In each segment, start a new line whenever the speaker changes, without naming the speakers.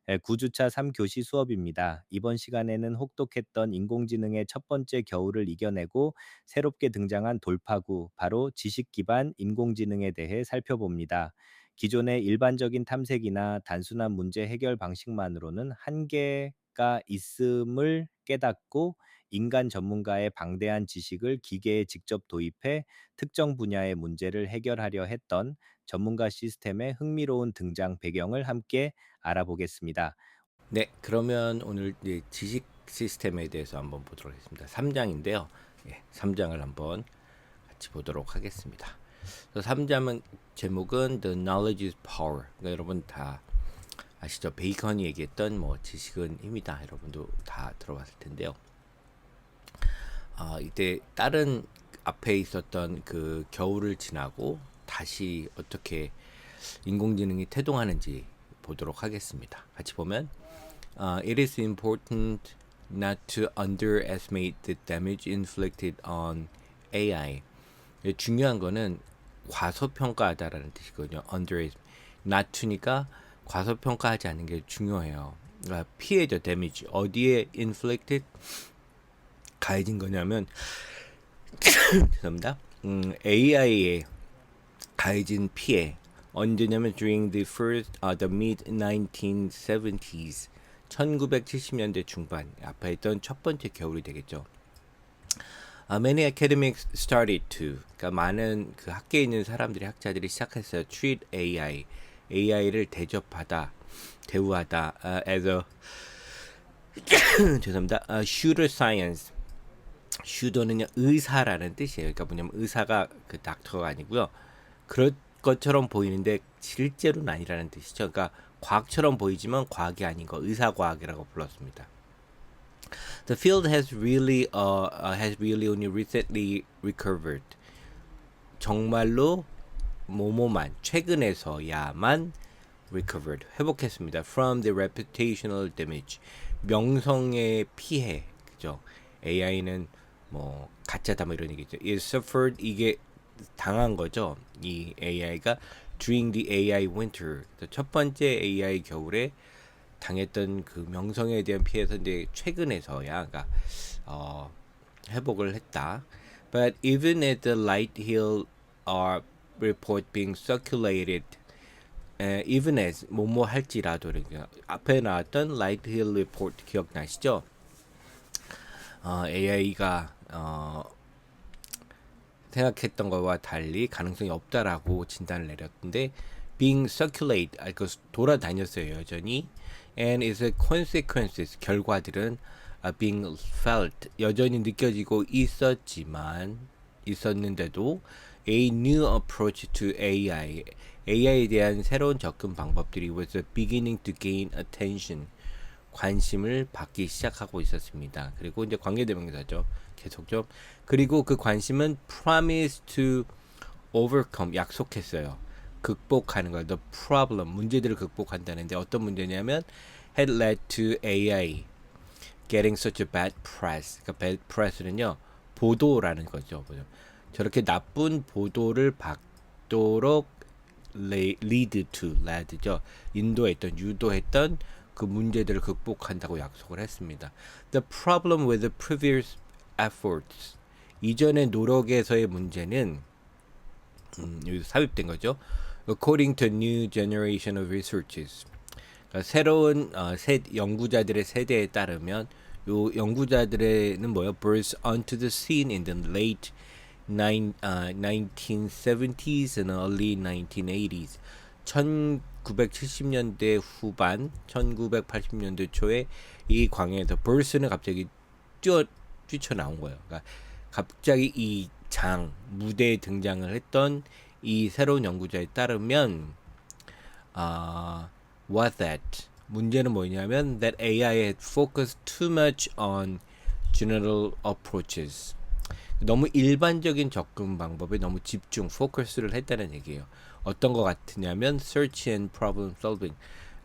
9주차 3교시 수업입니다. 이번 시간에는 혹독했던 인공지능의 첫 번째 겨울을 이겨내고 새롭게 등장한 돌파구, 바로 지식 기반 인공지능에 대해 살펴봅니다. 기존의 일반적인 탐색이나 단순한 문제 해결 방식만으로는 한계가 있음을 깨닫고 인간 전문가의 방대한 지식을 기계에 직접 도입해 특정 분야의 문제를 해결하려 했던 전문가 시스템의 흥미로운 등장 배경을 함께 알아보겠습니다.
네, 그러면 오늘 이제 지식 시스템에 대해서 한번 보도록 하겠습니다. 3장인데요. 예, 3장을 한번 같이 보도록 하겠습니다. 3장은 제목은 The Knowledge is Power. 그러니까 여러분 다 아시죠? 베이컨이 얘기했던 뭐 지식은 힘이다. 여러분도 다 들어봤을 텐데요. 이때 다른 앞에 있었던 그 겨울을 지나고 다시 어떻게 인공지능이 태동하는지 보도록 하겠습니다. 같이 보면 it is important not to underestimate the damage inflicted on AI. 중요한 거는 과소평가하다라는 뜻이거든요. underestimate. not to니까 과소평가하지 않는 게 중요해요. 그러니까 피해죠, damage. 어디에 inflicted 가해진 거냐면 죄송합니다. AI에 가해진 피해 언제냐면 during the mid 1970s 1970년대 중반 앞에 있던 첫 번째 겨울이 되겠죠. Many academics started to 그러니까 많은 그 학계에 있는 사람들이 학자들이 시작했어요. treat AI를 대우하다 as a 죄송합니다. shooter science. 슈더는요 의사라는 뜻이에요. 그러니까 뭐냐면 의사가 그 닥터가 아니고요. 그럴 것처럼 보이는데 실제로는 아니라는 뜻이죠. 그러니까 과학처럼 보이지만 과학이 아닌 거 의사과학이라고 불렀습니다. The field has really only recently recovered. 정말로 뭐뭐만 최근에서야만 recovered 회복했습니다. From the reputational damage 명성의 피해 그죠? AI는 뭐 가짜다 뭐 이런 얘기죠. It suffered 이게 당한 거죠. 이 AI가 during the AI winter 첫 번째 AI 겨울에 당했던 그 명성에 대한 피해서 이제 최근에서야 그러니까 회복을 했다. But even at the Light Hill report being circulated, even as 뭐뭐 할지라도 그러니까 앞에 나왔던 Light Hill report 기억나시죠? AI가 생각했던 것과 달리 가능성이 없다라고 진단을 내렸는데 being circulate 그 돌아다녔어요 여전히 and its consequences 결과들은 being felt 여전히 느껴지고 있었는데도 a new approach to AI에 대한 새로운 접근 방법들이 was beginning to gain attention 관심을 받기 시작하고 있었습니다. 그리고 이제 관계대명사죠. 계속 좀 그리고 그 관심은 promise to overcome 약속했어요. 극복하는 거. The problem 문제들을 극복한다는데 어떤 문제냐면 had led to AI getting such a bad press. 그러니까 bad press는요 보도라는 거죠. 저렇게 나쁜 보도를 받도록 led죠. 유도했던 그 문제들을 극복한다고 약속을 했습니다. The problem with the previous efforts 이전의 노력에서의 문제는 여기서 삽입된 거죠. According to new generation of researchers 그러니까 새로운 연구자들의 세대에 따르면 요 연구자들은 뭐요? Burst onto the scene in the late 1970s and early 1980s 1970년대 후반 1980년대 초에 이 광야에서 burst는 갑자기 뛰쳐나온 거예요. 그러니까 갑자기 이 무대에 등장을 했던 이 새로운 연구자에 따르면 what that 문제는 뭐냐면 that AI had focused too much on general approaches 너무 일반적인 접근 방법에 너무 집중, 포커스를 했다는 얘기예요. 어떤 것 같으냐면 search and problem solving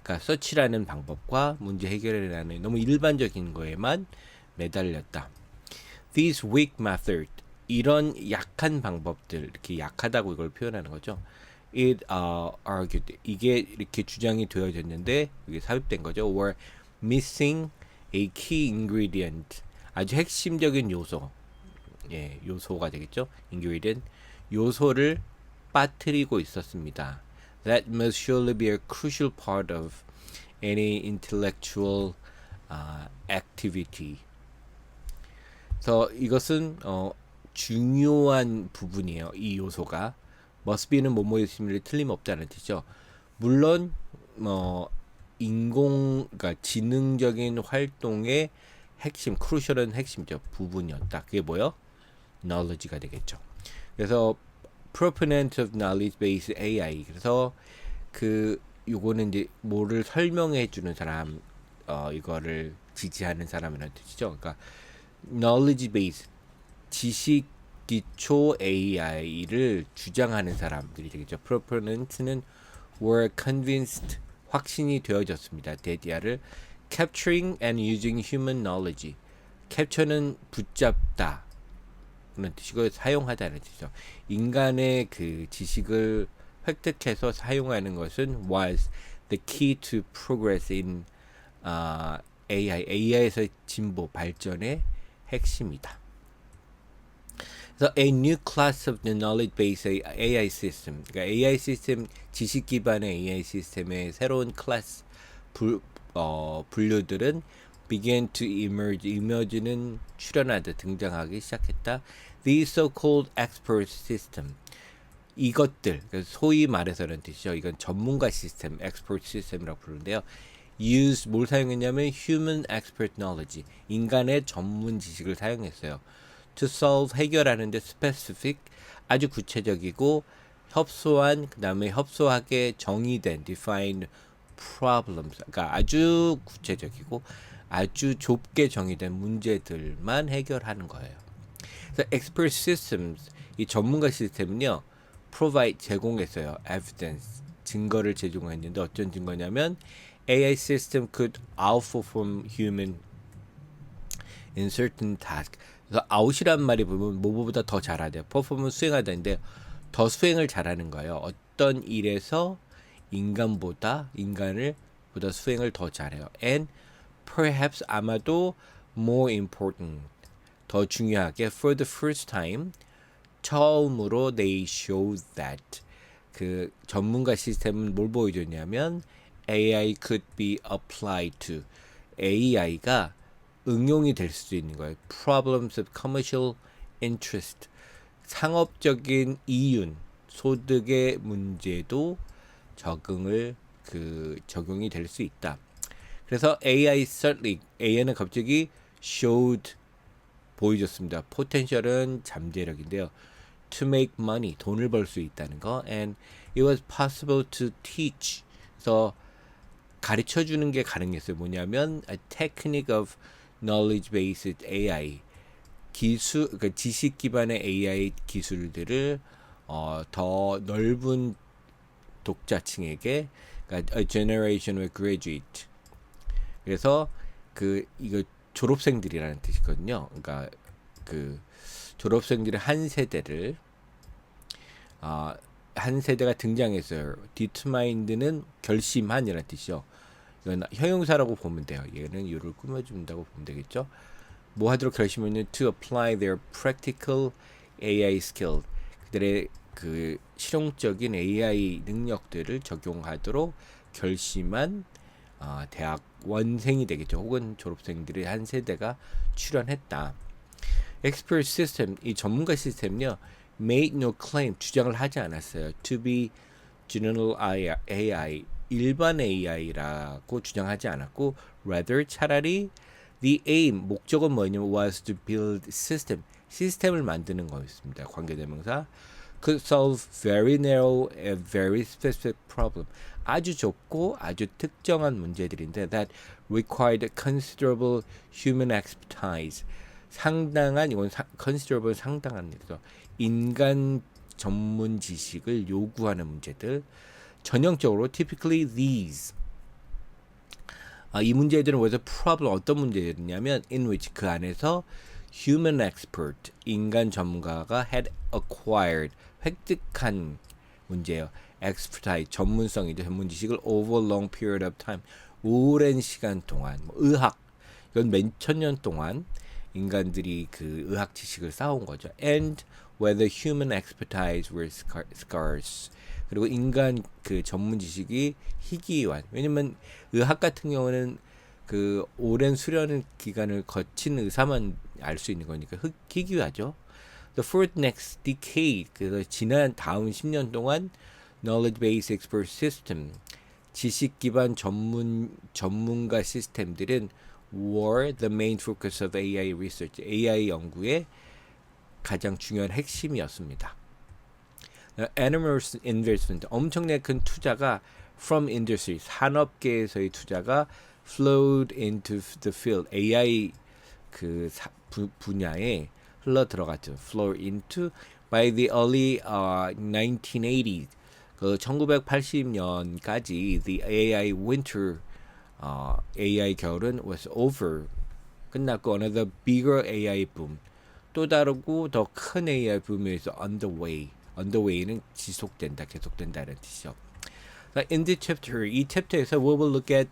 그러니까 서치라는 방법과 문제 해결이라는 너무 일반적인 거에만 매달렸다. These weak methods 이런 약한 방법들 이렇게 약하다고 이걸 표현하는 거죠. it argued 이게 이렇게 주장이 되어졌는데 이게 삽입된 거죠. were missing a key ingredient 아주 핵심적인 요소 예 요소가 되겠죠. ingredient 요소를 빠뜨리고 있었습니다. That must surely be a crucial part of any intellectual activity. 그래서 이것은 중요한 부분이에요. 이 요소가 must be는 뭐뭐에 있음이 틀림없다는 뜻이죠. 물론 그러니까 지능적인 활동의 핵심, crucial은 핵심이죠. 부분이었다. 그게 뭐요? knowledge가 되겠죠. 그래서 proponent of knowledge-based AI. 그래서 요거는 이제 뭐를 설명해 주는 사람, 이거를 지지하는 사람이라는 뜻이죠. 그러니까 knowledge base 지식 기초 AI를 주장하는 사람들이 되겠죠. proponent는 were convinced 확신이 되어졌습니다. 데디아를 capturing and using human knowledge. capture는 붙잡다 그런 뜻이고 사용하다는 뜻이죠. 인간의 그 지식을 획득해서 사용하는 것은 was the key to progress in AI에서의 진보 발전의 핵심이다. 그래서 a new class of the knowledge-based AI system, 그러니까 AI 시스템 지식 기반의 AI 시스템의 새로운 클래스 분류들은 began to emerge, emerge는 출현하다 등장하기 시작했다. These so-called expert system, 이것들 소위 말해서는 뜻이죠. 이건 전문가 시스템, expert system이라고 부르는데요. use 뭘 사용했냐면 human expert knowledge, 인간의 전문 지식을 사용했어요. to solve 해결하는데 specific 아주 구체적이고 협소한 그다음에 협소하게 정의된 defined problems, 그러니까 아주 구체적이고 아주 좁게 정의된 문제들만 해결하는 거예요. 그래서 expert systems 이 전문가 시스템은요 provide 제공했어요. evidence 증거를 제공했는데 어떤 증거냐면 AI system could outperform human in certain task. 그래서 out이란 말이 보면 뭐보다 더 잘하대요. perform은 수행하다인데 더 수행을 잘하는 거예요. 어떤 일에서 인간을 보다 수행을 더 잘해요. And perhaps 아마도 more important 더 중요하게 for the first time 처음으로 they showed that 그 전문가 시스템은 뭘 보여줬냐면 AI could be applied to AI가 응용이 될 수도 있는 거예요. Problems of commercial interest 상업적인 이윤 소득의 문제도 적용이 될 수 있다. 그래서 AI는 갑자기 showed 보여줬습니다. potential은 잠재력인데요. to make money 돈을 벌 수 있다는 거 and it was possible to teach 그래서 가르쳐 주는 게 가능했어요. 뭐냐면 a technique of knowledge based AI 그러니까 지식 기반의 AI 기술들을 더 넓은 독자층에게 그러니까 a generation of graduate 그래서 이거 졸업생들이라는 뜻이거든요. 그러니까 졸업생들의 한 세대가 등장했어요. determined는 결심한이라는 뜻이죠. 이건 형용사라고 보면 돼요. 얘는 이유를 꾸며준다고 보면 되겠죠. 뭐 하도록 결심했냐면 to apply their practical AI skill 그들의 실용적인 AI 능력들을 적용하도록 결심한 대학원생이 되겠죠. 혹은 졸업생들의 한 세대가 출연했다. Expert system 이 전문가 시스템은요 made no claim 주장을 하지 않았어요. to be general AI 일반 AI라고 주장하지 않았고 rather 차라리 the aim 목적은 뭐냐면 was to build system 시스템을 만드는 거였습니다. 관계대명사 could solve very narrow and very specific problem 아주 좁고 아주 특정한 문제들인데 that required considerable human expertise 상당한 이건 considerable 상당한 일이죠. 인간 전문 지식을 요구하는 문제들 전형적으로 typically these 이 문제들은 왜 problem 어떤 문제들이냐면 in which 그 안에서 human expert 인간 전문가가 had acquired 획득한 문제예요. expertise 전문성이죠. 전문 지식을 over long period of time 오랜 시간 동안 뭐 의학 이건 몇 천 년 동안 인간들이 그 의학 지식을 쌓아온 거죠. And whether human expertise were scarce. 그리고 인간 그 전문 지식이 희귀한. 왜냐면 의학 같은 경우는 그 오랜 수련 기간을 거친 의사만 알 수 있는 거니까 희귀하죠. The fourth next decade, 그래서 지난 다음 10년 동안 knowledge based expert system, 지식 기반 전문가 시스템들은 were the main focus of AI research, AI 연구의 가장 중요한 핵심이었습니다. Enormous investment, 엄청나게 큰 투자가 from industry, 산업계에서의 투자가 flowed into the field, AI 그 분야에 흘러 들어갔죠. flow into by the early 1980s, 그 1980년까지 the AI winter, AI 겨울은 was over, 끝났고 another bigger AI boom, 또 다르고 더 큰 AI 붐에서 underway는 지속된다, 계속된다는 뜻이죠. In this chapter, 이 챕터에서 we will look at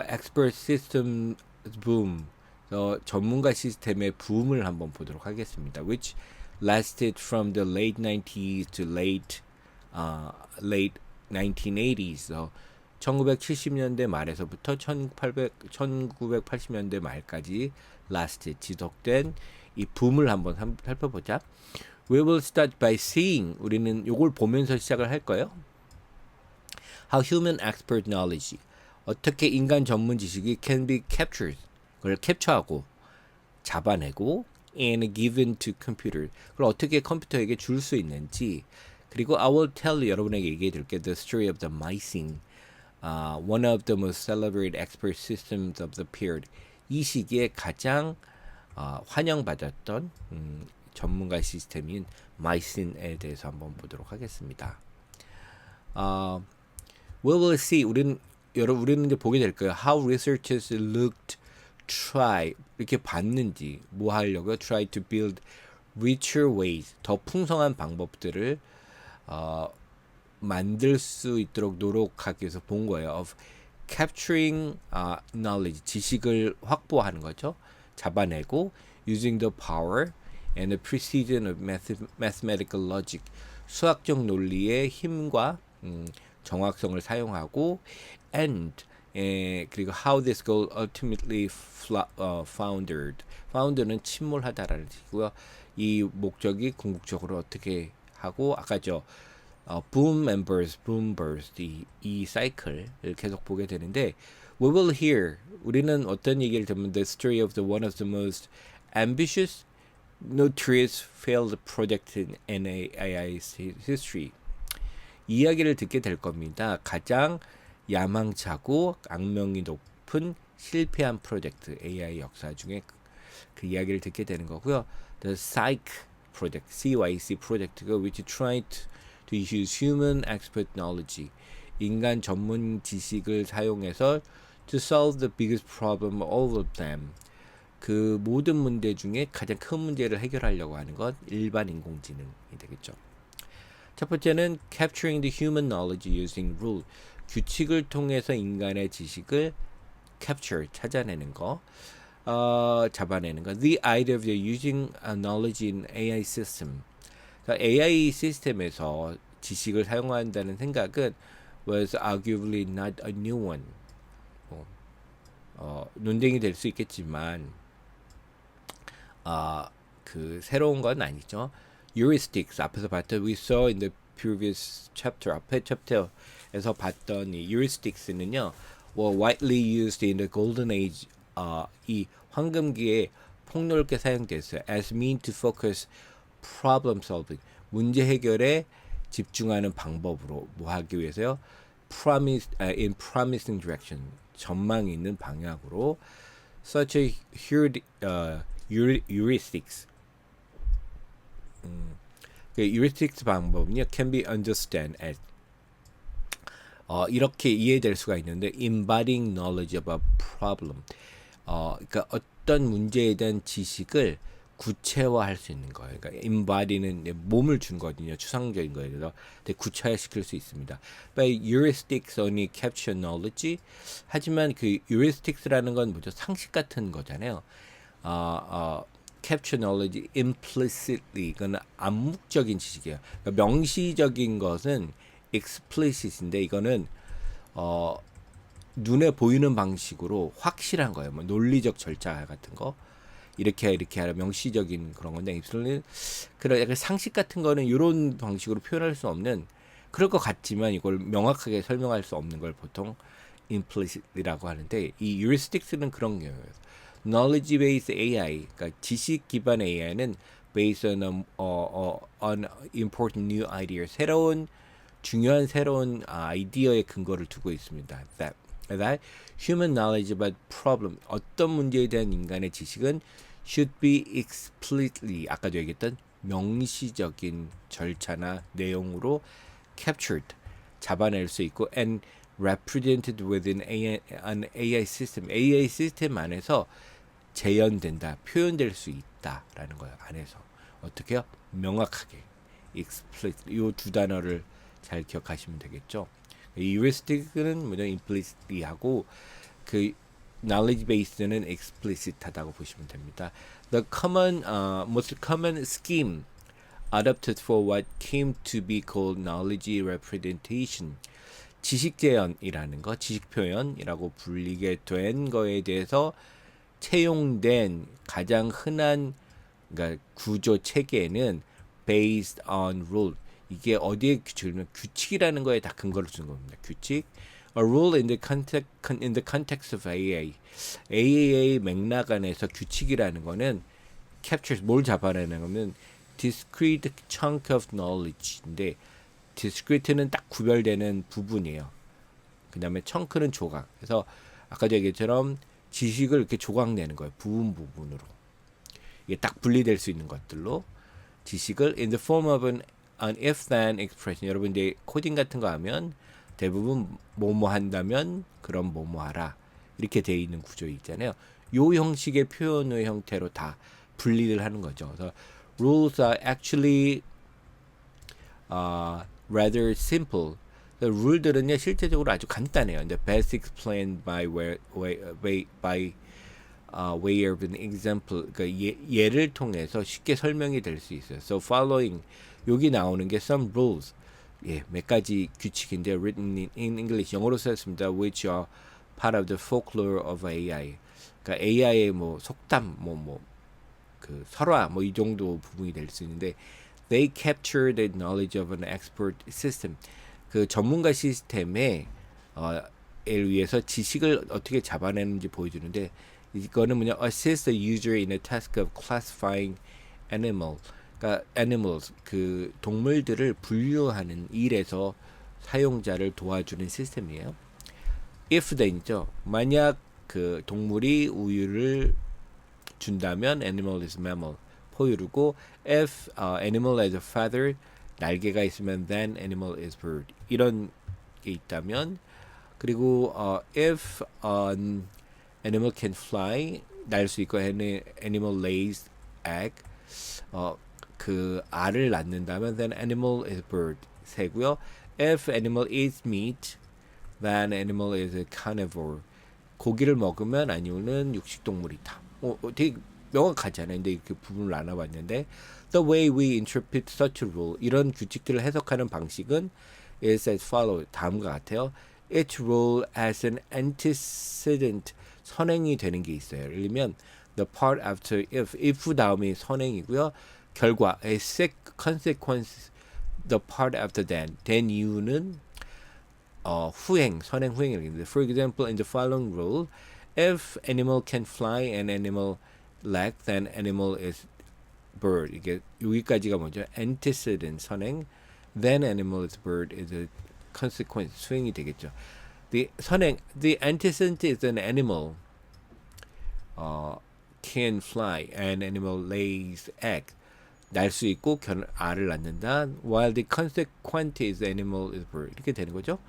expert system boom, 전문가 시스템의 붐을 한번 보도록 하겠습니다. Which lasted from the late 90s to late 1980s. 1970년대 말에서부터 1980년대 말까지 lasted, 지속된 이 붐을 한번 살펴보자. We will start by seeing, 우리는 요걸 보면서 시작을 할 거예요. How human expert knowledge, 어떻게 인간 전문 지식이 can be captured, 그걸 캡처하고 잡아내고 and given to computer, 그걸 어떻게 컴퓨터에게 줄 수 있는지. 그리고 I will tell you, 여러분에게 얘기해 드릴게, the story of the Mycene, one of the most celebrated expert systems of the period. 이 시기에 가장 환영받았던 전문가 시스템인 Mycene에 대해서 한번 보도록 하겠습니다. We will see, 우리는 이제 보게 될 거예요. How researchers looked, try, 이렇게 봤는지, 뭐 하려고요? Try to build richer ways, 더 풍성한 방법들을 만들 수 있도록 노력하기 위해서 본 거예요. Of capturing knowledge, 지식을 확보하는 거죠. 잡아내고 using the power and the precision of mathematical logic, 수학적 논리의 힘과 정확성을 사용하고 and 그리고 how this goal ultimately foundered. founder는 침몰하다라는 뜻이고요. 이 목적이 궁극적으로 어떻게 하고 아까죠. boom and burst, boom burst, 이 사이클을 계속 보게 되는데 we will hear, 우리는 어떤 얘기를 듣면 the story of the one of the most ambitious, notorious failed project in AI history. 이야기를 듣게 될 겁니다. 가장 야망차고 악명이 높은 실패한 프로젝트, AI 역사 중에 그 이야기를 듣게 되는 거고요. The Psych Project, CYC 프로젝트가 which tried to use human expert knowledge, 인간 전문 지식을 사용해서 to solve the biggest problem of all of them, 그 모든 문제 중에 가장 큰 문제를 해결하려고 하는 것, 일반 인공지능이 되겠죠. 첫 번째는 capturing the human knowledge using rule, 규칙을 통해서 인간의 지식을 capture, 찾아내는 거, 잡아내는 거. The idea of using knowledge in AI system, AI 시스템에서 지식을 사용한다는 생각은 was arguably not a new one. 논쟁이 될 수 있겠지만 그 새로운 건 아니죠. Heuristics, 앞에서 봤던 we saw in the previous chapter, 앞에 챕터에서 봤던 이 heuristics는요, were widely used in the golden age, 이 황금기에 폭넓게 사용됐어요. As mean to focus problem solving, 문제 해결에 집중하는 방법으로 뭐 하기 위해서요? In promising direction, 전망 있는 방향으로. Such a heuristics, heuristics 방법은요, can be understood as 이렇게 이해될 수가 있는데 embodying knowledge of a problem, 그러니까 어떤 문제에 대한 지식을 구체화할 수 있는 거예요. 그러니까 embody는 이제 몸을 준 거거든요. 추상적인 거예요. 그래서 되게 구체화시킬 수 있습니다. But heuristics only capture knowledge. 하지만 그 heuristics라는 건 뭐죠? 상식 같은 거잖아요. capture knowledge implicitly. 이건 암묵적인 지식이에요. 그러니까 명시적인 것은 explicit인데 이거는 눈에 보이는 방식으로 확실한 거예요. 뭐 논리적 절차 같은 거. 이렇게 하라 명시적인 그런 건데 입술은 그런 약간 상식 같은 거는 이런 방식으로 표현할 수 없는 그럴 것 같지만 이걸 명확하게 설명할 수 없는 걸 보통 implicit이라고 하는데 이 heuristics는 그런 거예요. knowledge based AI, 그러니까 지식 기반 AI는 based on important new idea, 중요한 새로운 아이디어의 근거를 두고 있습니다. that human knowledge about problem, 어떤 문제에 대한 인간의 지식은 should be explicitly, 아까도 얘기했던 명시적인 절차나 내용으로 captured, 잡아낼 수 있고 and represented within an AI system, AI 시스템 안에서 재현된다, 표현될 수 있다라는 거예요. 안에서 어떻게요? 명확하게 explicit, 이 두 단어를 잘 기억하시면 되겠죠. 이 heuristic는 뭐냐 implicitly 하고 그 knowledge based는 explicit하다고 보시면 됩니다. The most common scheme adopted for what came to be called knowledge representation, 지식 재현이라는 거, 지식 표현이라고 불리게 된 거에 대해서 채용된 가장 흔한 그러니까 구조 체계는 based on rule. 이게 어디에 규칙이냐면 규칙이라는 거에 다 근거를 주는 겁니다. 규칙. A rule in the context of AA. AAA 맥락 안에서 규칙이라는 거는 captures, 뭘 잡아내는 거면 discrete chunk of knowledge인데 discrete는 딱 구별되는 부분이에요. 그 다음에 chunk는 조각. 그래서 아까도 얘기했처럼 지식을 이렇게 조각내는 거예요. 부분으로. 이게 딱 분리될 수 있는 것들로 지식을 in the form of an if-then expression. 여러분 이제 코딩 같은 거 하면 대부분 뭐뭐 한다면 그럼 뭐뭐 하라. 이렇게 돼 있는 구조 있잖아요. 요 형식의 표현의 형태로 다 분리를 하는 거죠. 그래서 rules are actually rather simple. 룰들은요 실제적으로 아주 간단해요. 근데 best explained by way of an example. 그러니까 예를 통해서 쉽게 설명이 될 수 있어요. So following, 여기 나오는 게 some rules. 예, 몇 가지 규칙인데 written in English, 영어로 썼습니다. Which are part of the folklore of AI. 그러니까 AI의 뭐 속담, 그 설화, 뭐 이 정도 부분이 될 수 있는데 they capture the knowledge of an expert system. 그 전문가 시스템에 위해서 지식을 어떻게 잡아내는지 보여주는데 이거는 뭐냐 assist the user in a task of classifying 그러니까 animals 그 동물들을 분류하는 일에서 사용자를 도와주는 시스템이에요. if then이죠. 만약 그 동물이 우유를 준다면 animal is mammal, 포유류고 if animal has a feather, 날개가 있으면 then animal is bird, 이런 게 있다면 그리고 if animal can fly, 날 수 있고 animal lays egg, 그 알을 낳는다면 then animal is bird, 새고요. if animal eats meat, then animal is a carnivore, 고기를 먹으면 아니오는 육식동물이다. 되게 명확하잖아요. 근데 이렇게 부분을 나눠봤는데 the way we interpret such a rule, 이런 규칙들을 해석하는 방식은 is as follows, 다음과 같아요. Each rule has an antecedent, 선행이 되는 게 있어요. 예를 들면 the part after if 다음이 선행이고요. 결과 a consequence, the part after then 이유는 선행 후행이라는데 for example in the following rule, if animal can fly and animal lack, then animal is bird. 이게 여기까지가 뭐죠? antecedent 선행, then animal is bird is a consequence 수행이 되겠죠. The antecedent is an animal can fly and animal lays egg. 날 수 있고 알을 낳는다. While the consequent is animal is bird. 이렇게 되는 거죠.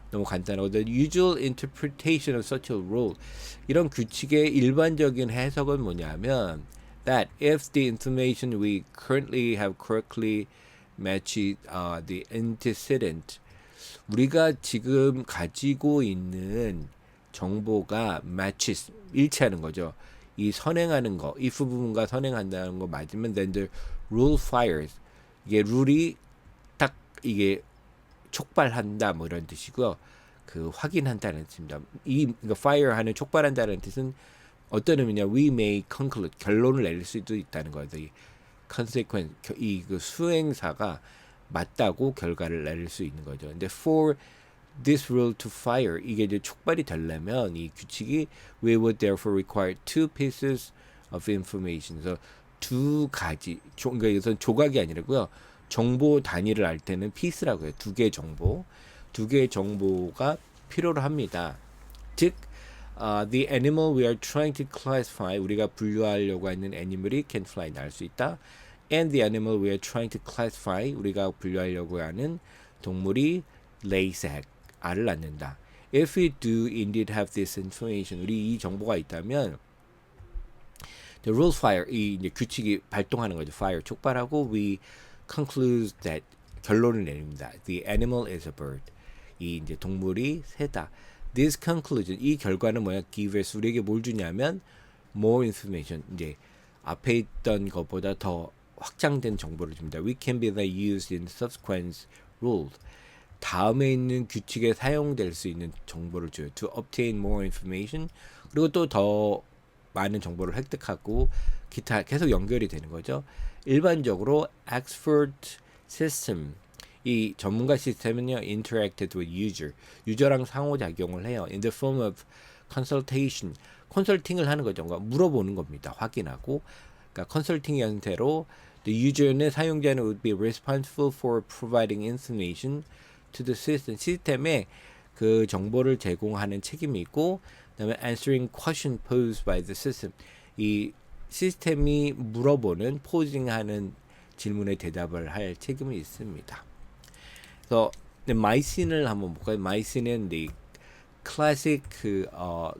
너무 간단하고 the usual interpretation of such a rule, 이런 규칙의 일반적인 해석은 뭐냐면 that if the information we currently have correctly matched the antecedent, 우리가 지금 가지고 있는 정보가 matches 일치하는 거죠. 이 선행하는 거, if 부분과 선행한다는 거 맞으면 then the rule fires. 이게 룰이 딱 이게 촉발한다 뭐 이런 뜻이고요. 그 확인한다는 뜻입니다. 이 그러니까 fire하는 촉발한다는 뜻은 어떤 의미냐? We may conclude 결론을 내릴 수도 있다는 거예요. 이 consequence 이그 수행사가 맞다고 결과를 내릴 수 있는 거죠. 근데 for this rule to fire 이게 이제 촉발이 되려면 이 규칙이 we would therefore require two pieces of information. 그래서 두 가지 그러니까 이것은 조각이 아니라고요. 정보 단위를 알 때는 piece라고 해요. 두 개의 정보가 필요로 합니다. 즉 the animal we are trying to classify 우리가 분류하려고 하는 애니멀이 can fly 날 수 있다. And the animal we are trying to classify 우리가 분류하려고 하는 동물이 lays egg 알을 낳는다. If we do indeed have this information 우리 이 정보가 있다면 the rule fire 이 이제 규칙이 발동하는 거죠. fire 촉발하고 we conclude that 결론을 내립니다. The animal is a bird. 이 이제 동물이 새다. This conclusion 이 결과는 뭐야? give us 우리에게 뭘 주냐면 more information 이제 앞에 있던 것보다 더 확장된 정보를 줍니다. We can be used in subsequent rules. 다음에 있는 규칙에 사용될 수 있는 정보를 줘요. To obtain more information. 그리고 또 더 많은 정보를 획득하고 기타 계속 연결이 되는 거죠. 일반적으로 expert system 이 전문가 시스템은요 interacted with user 유저랑 상호작용을 해요. In the form of consultation 컨설팅을 하는 거죠. 그러니까 물어보는 겁니다. 확인하고 그러니까 컨설팅의 형태로 the user는 사용자는 would be responsible for providing information to the system 시스템에 그 정보를 제공하는 책임이 있고 그다음에 answering question posed by the system 이 시스템이 물어보는 포징하는 질문에 대답을 할 책임이 있습니다. 그래서 마이신을 한번 볼까요? 마이신은 이 클래식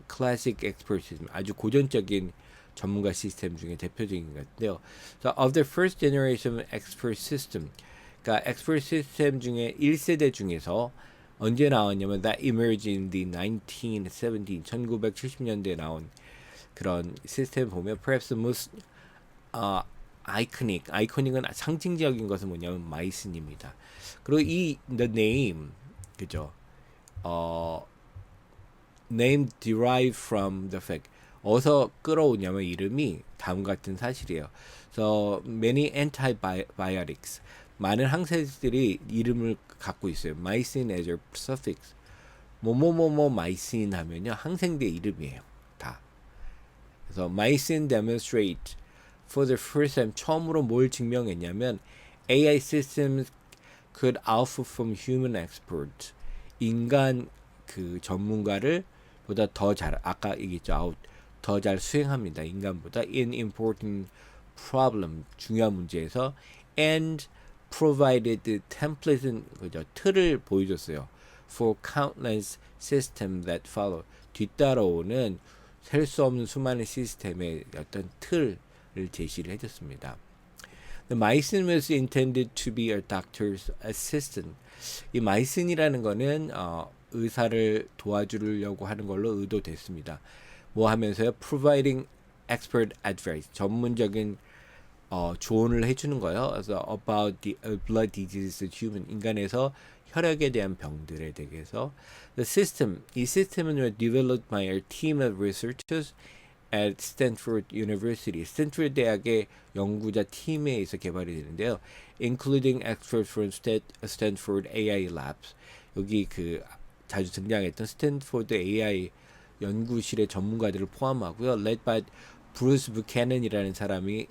클래식 엑스퍼트 시스템 아주 고전적인 전문가 시스템 중에 대표적인 것 같은데요. So of the first generation expert system, 그러니까 엑스퍼트 시스템 중에 1세대 중에서 언제 나왔냐면 that emerged in the 1970년대에 나온 그런 시스템 보면 perhaps the most 아이코닉은 상징적인 것은 뭐냐면 마이슨입니다. 그리고 이 the name 그죠? name derived from the fact 어디서 끌어오냐면 이름이 다음 같은 사실이에요. So many antibiotics 많은 항생제들이 이름을 갖고 있어요. 마이신 as a suffix 뭐뭐뭐뭐 마이신 하면요 항생제 이름이에요. 다. 그래서 마이신 demonstrate for the first time 처음으로 뭘 증명했냐면 AI systems could outperform human experts 인간 그 전문가를 보다 더 잘 아까 얘기했죠 더 잘 수행합니다 인간보다 in important problem 중요한 문제에서 and provided the template는 그죠 틀을 보여줬어요 for countless systems that follow 뒤따라오는 셀 수 없는 수많은 시스템의 어떤 틀을 제시를 해줬습니다. The Mycin was intended to be a doctor's assistant. 이 마이슨이라는 거는 의사를 도와주려고 하는 걸로 의도됐습니다. 뭐 하면서요? Providing expert advice. 전문적인 조언을 해주는 거예요. 그래서 about the blood diseases human 인간에서 혈액에 대한 병들에 대해서 the system 이 시스템은 developed by a team of researchers at Stanford University. 스탠포드 대학의 연구자 팀에 의해서 개발이 되는데요. Including experts from Stanford AI Labs. 여기 그 자주 등장했던 스탠포드 AI 연구실의 전문가들을 포함하고요. Led by 브루스 부캐넌이라는 사람이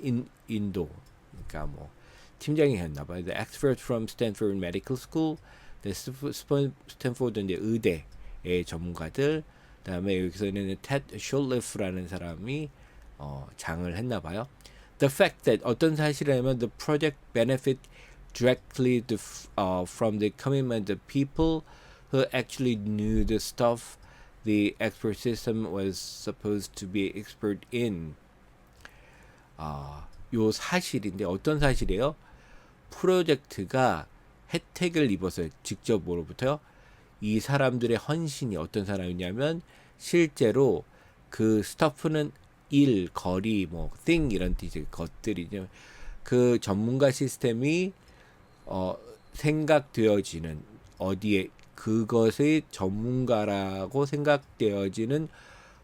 인도 그러니까 뭐 팀장이 했나 봐요. The experts from Stanford Medical School, 스탠포드 이제 의대의 전문가들, 그다음에 여기서는 테드 숄리프라는 사람이 장을 했나 봐요. The fact that 어떤 사실이라면 the project benefit directly from the commitment of people who actually knew the stuff the expert system was supposed to be expert in. 요 사실인데 어떤 사실이에요? 프로젝트가 혜택을 입었어요. 직접 뭐로부터요? 이 사람들의 헌신이 어떤 사람이냐면 실제로 그 스타프는 일, 거리, 뭐 thing 이런 이제 것들이죠. 그 전문가 시스템이 생각되어지는 어디에 그것의 전문가라고 생각되어지는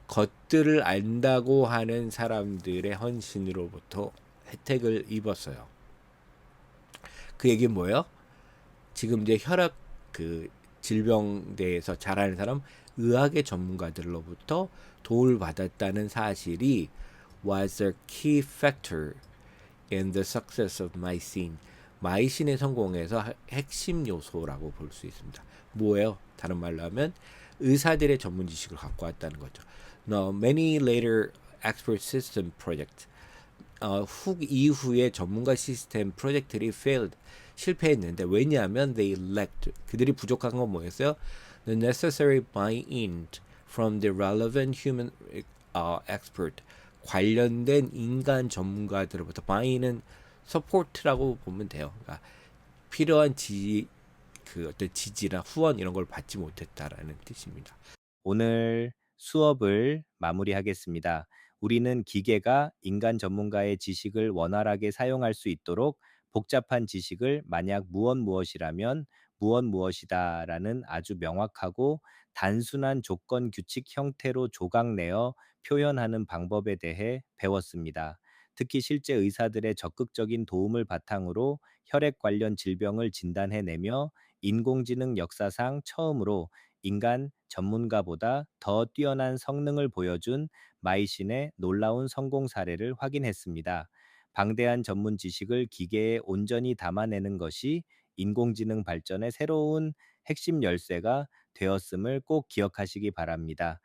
것들을 안다고 하는 사람들의 헌신으로부터 혜택을 입었어요. 그 얘기는 뭐예요? 지금 이제 혈압 그 질병대에서 잘 아는 사람 의학의 전문가들로부터 도움을 받았다는 사실이 was a key factor in the success of 마이신. 마이신의 성공에서 핵심 요소라고 볼 수 있습니다. 뭐예요? 다른 말로 하면 의사들의 전문 지식을 갖고 왔다는 거죠. Now, many later expert system projects 후 이후에 전문가 시스템 프로젝트들이 failed 실패했는데 왜냐하면 they lacked 그들이 부족한 건 뭐였어요? The necessary buy-in from the relevant human expert 관련된 인간 전문가들로부터 buy-in은 support라고 보면 돼요. 그러니까 필요한 그 어떤 지지나 후원 이런 걸 받지 못했다라는 뜻입니다.
오늘 수업을 마무리하겠습니다. 우리는 기계가 인간 전문가의 지식을 원활하게 사용할 수 있도록 복잡한 지식을 만약 무엇이라면 무엇이다라는 아주 명확하고 단순한 조건 규칙 형태로 조각내어 표현하는 방법에 대해 배웠습니다. 특히 실제 의사들의 적극적인 도움을 바탕으로 혈액 관련 질병을 진단해내며 인공지능 역사상 처음으로 인간 전문가보다 더 뛰어난 성능을 보여준 마이신의 놀라운 성공 사례를 확인했습니다. 방대한 전문 지식을 기계에 온전히 담아내는 것이 인공지능 발전의 새로운 핵심 열쇠가 되었음을 꼭 기억하시기 바랍니다.